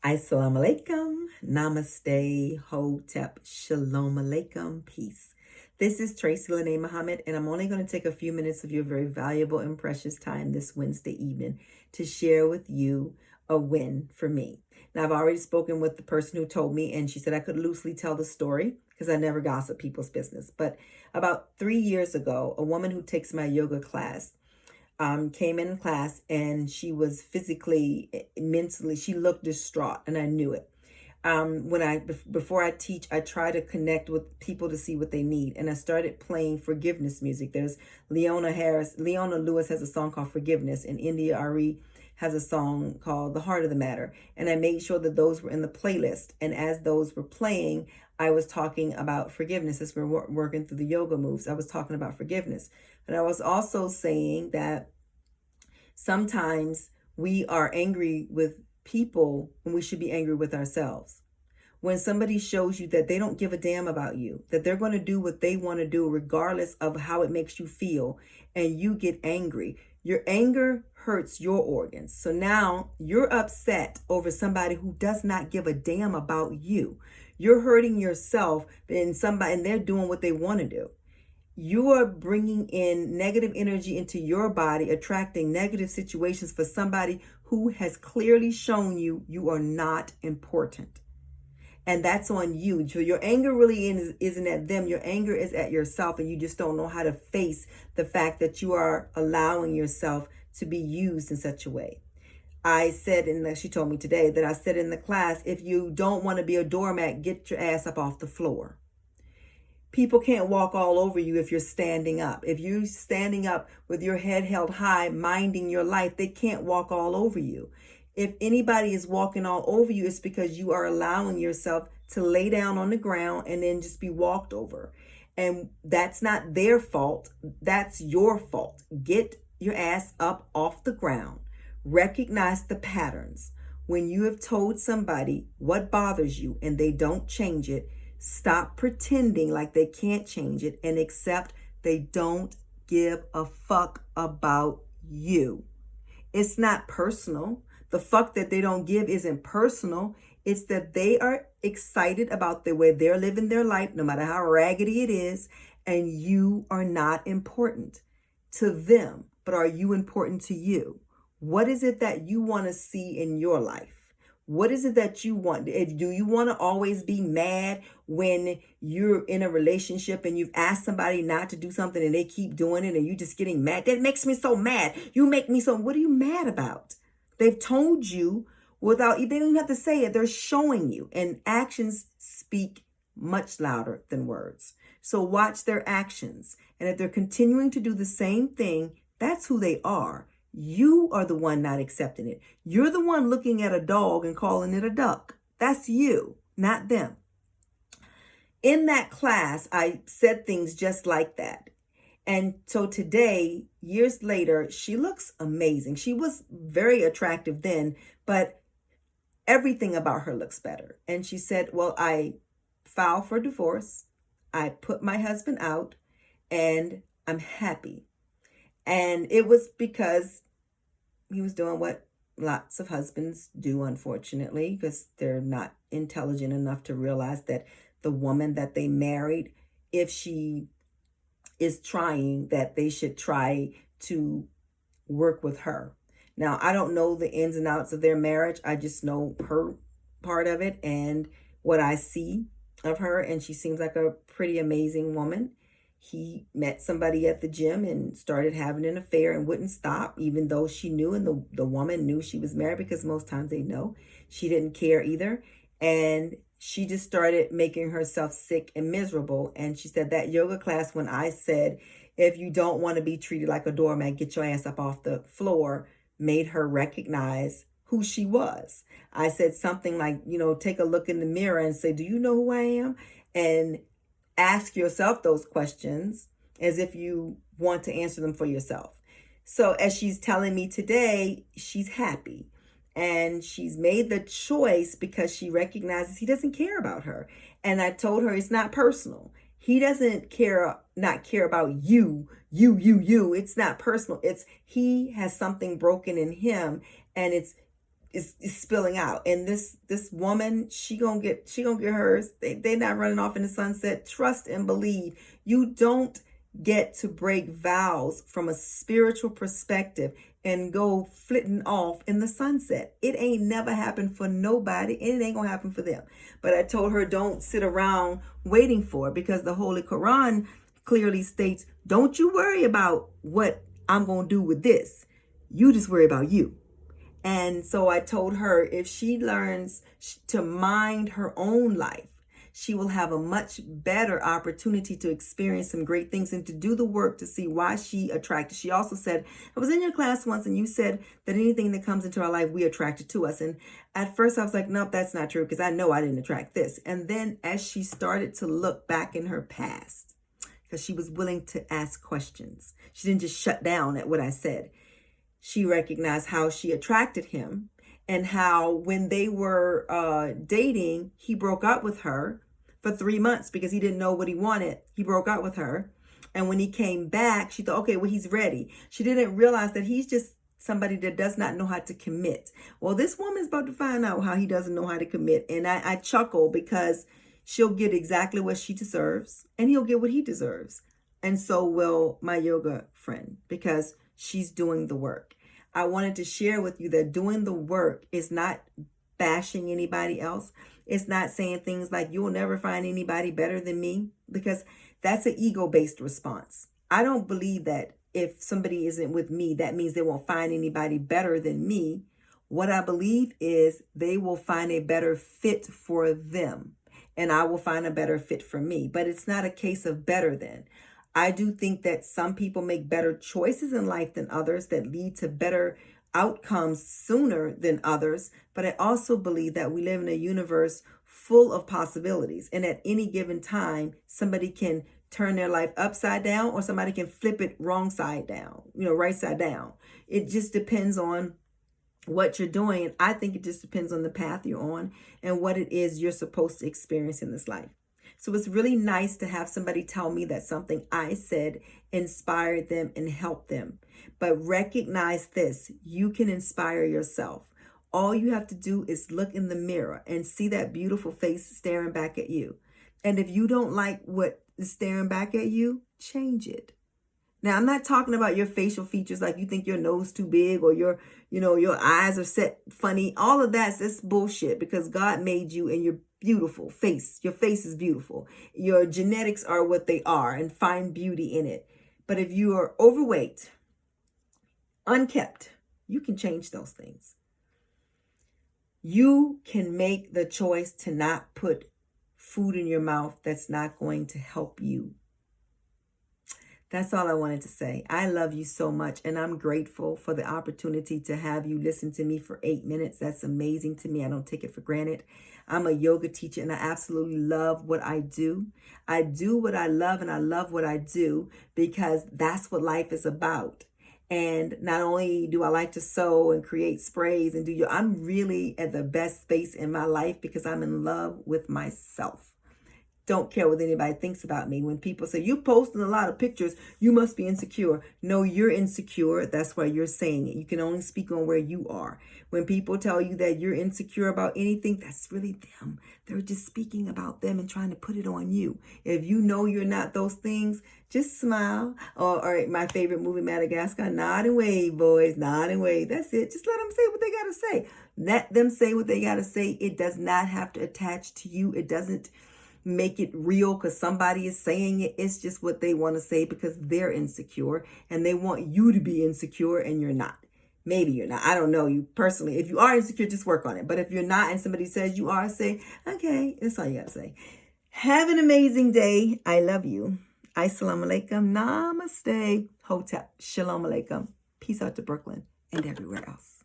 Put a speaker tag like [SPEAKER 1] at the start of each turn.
[SPEAKER 1] Assalamu alaikum, namaste, hotep, shalom alaikum, peace. This is Tracy Lene Muhammad, and I'm only going to take a few minutes of your very valuable and precious time this Wednesday evening to share with you a win for me. Now, I've already spoken with the person who told me, and she said I could loosely tell the story because I never gossip people's business. But about 3 years ago, a woman who takes my yoga class came in class and she was physically, mentally, she looked distraught, and I knew it. Before I teach, I try to connect with people to see what they need, and I started playing forgiveness music. There's Leona Lewis has a song called Forgiveness, and India Ari has a song called The Heart of the Matter, and I made sure that those were in the playlist. And as those were playing, I was talking about forgiveness. As we're working through the yoga moves, I was talking about forgiveness. But I was also saying that sometimes we are angry with people when we should be angry with ourselves. When somebody shows you that they don't give a damn about you, that they're going to do what they want to do regardless of how it makes you feel, and you get angry, your anger hurts your organs. So now you're upset over somebody who does not give a damn about you. You're hurting yourself, and they're doing what they want to do. You are bringing in negative energy into your body, attracting negative situations for somebody who has clearly shown you you are not important. And that's on you. So your anger really isn't at them. Your anger is at yourself, and you just don't know how to face the fact that you are allowing yourself to be used in such a way. She told me today that I said in the class, if you don't want to be a doormat, get your ass up off the floor. People can't walk all over you if you're standing up. If you're standing up with your head held high, minding your life, they can't walk all over you. If anybody is walking all over you, it's because you are allowing yourself to lay down on the ground and then just be walked over. And that's not their fault. That's your fault. Get your ass up off the ground. Recognize the patterns. When you have told somebody what bothers you and they don't change it, stop pretending like they can't change it and accept they don't give a fuck about you. It's not personal. The fuck that they don't give isn't personal. It's that they are excited about the way they're living their life, no matter how raggedy it is, and you are not important to them. But are you important to you? What is it that you want to see in your life? What is it that you want? Do you want to always be mad when you're in a relationship and you've asked somebody not to do something and they keep doing it and you just getting mad? That makes me so mad. You make me so. What are you mad about? They've told you they don't even have to say it. They're showing you, and actions speak much louder than words. So watch their actions. And if they're continuing to do the same thing, that's who they are. You are the one not accepting it. You're the one looking at a dog and calling it a duck. That's you, not them. In that class, I said things just like that. And so today, years later, she looks amazing. She was very attractive then, but everything about her looks better. And she said, well, I filed for divorce. I put my husband out, and I'm happy. And it was because he was doing what lots of husbands do, unfortunately, because they're not intelligent enough to realize that the woman that they married, if she is trying, that they should try to work with her. Now, I don't know the ins and outs of their marriage. I just know her part of it and what I see of her. And she seems like a pretty amazing woman. He met somebody at the gym and started having an affair and wouldn't stop, even though she knew, and the woman knew she was married, because most times they know. She didn't care either. And she just started making herself sick and miserable. And she said that yoga class, when I said, if you don't want to be treated like a doormat, get your ass up off the floor, made her recognize who she was. I said something like, take a look in the mirror and say, do you know who I am? And ask yourself those questions as if you want to answer them for yourself. So as she's telling me today, she's happy. And she's made the choice because she recognizes he doesn't care about her. And I told her it's not personal. He doesn't not care about you. It's not personal. It's he has something broken in him, and it's is spilling out. And this woman, she gonna get hers. They not running off in the sunset. Trust and believe. You don't get to break vows from a spiritual perspective and go flitting off in the sunset. It ain't never happened for nobody, and it ain't gonna happen for them. But I told her, don't sit around waiting for it, because the Holy Quran clearly states, don't you worry about what I'm gonna do with this. You just worry about you. And so I told her, if she learns to mind her own life, she will have a much better opportunity to experience some great things and to do the work to see why she attracted. She also said, I was in your class once and you said that anything that comes into our life, we attracted to us. And at first I was like, nope, that's not true, because I know I didn't attract this. And then as she started to look back in her past, because she was willing to ask questions, she didn't just shut down at what I said. She recognized how she attracted him, and how when they were dating, he broke up with her for 3 months because he didn't know what he wanted. He broke up with her. And when he came back, she thought, okay, well, he's ready. She didn't realize that he's just somebody that does not know how to commit. Well, this woman's about to find out how he doesn't know how to commit. And I chuckle, because she'll get exactly what she deserves and he'll get what he deserves. And so will my yoga friend, because she's doing the work. I wanted to share with you that doing the work is not bashing anybody else. It's not saying things like, you'll never find anybody better than me, because that's an ego-based response. I don't believe that if somebody isn't with me, that means they won't find anybody better than me. What I believe is they will find a better fit for them, and I will find a better fit for me. But it's not a case of better than. I do think that some people make better choices in life than others that lead to better outcomes sooner than others. But I also believe that we live in a universe full of possibilities. And at any given time, somebody can turn their life upside down, or somebody can flip it wrong side down, right side down. It just depends on what you're doing. And I think it just depends on the path you're on and what it is you're supposed to experience in this life. So it's really nice to have somebody tell me that something I said inspired them and helped them. But recognize this, you can inspire yourself. All you have to do is look in the mirror and see that beautiful face staring back at you. And if you don't like what is staring back at you, change it. Now, I'm not talking about your facial features, like you think your nose too big, or your eyes are set funny. All of that's bullshit, because God made you and you're beautiful face. Your face is beautiful. Your genetics are what they are, and find beauty in it. But if you are overweight, unkept, you can change those things. You can make the choice to not put food in your mouth that's not going to help you. That's all I wanted to say. I love you so much, and I'm grateful for the opportunity to have you listen to me for 8 minutes. That's amazing to me. I don't take it for granted. I'm a yoga teacher, and I absolutely love what I do. I do what I love, and I love what I do, because that's what life is about. And not only do I like to sew and create sprays and I'm really at the best space in my life because I'm in love with myself. Don't care what anybody thinks about me. When people say, you posting a lot of pictures, you must be insecure. No, you're insecure. That's why you're saying it. You can only speak on where you are. When people tell you that you're insecure about anything, that's really them. They're just speaking about them and trying to put it on you. If you know you're not those things, just smile. Or my favorite movie, Madagascar, nod and wave, boys, nod and wave. That's it. Just let them say what they got to say. Let them say what they got to say. It does not have to attach to you. It doesn't make it real because somebody is saying it. It's just what they want to say because they're insecure and they want you to be insecure, and you're not. Maybe you're not. I don't know you personally. If you are insecure, just work on it. But if you're not and somebody says you are, say, okay, that's all you got to say. Have an amazing day. I love you. Assalamu alaikum. Namaste. Hotep. Shalom alaikum. Peace out to Brooklyn and everywhere else.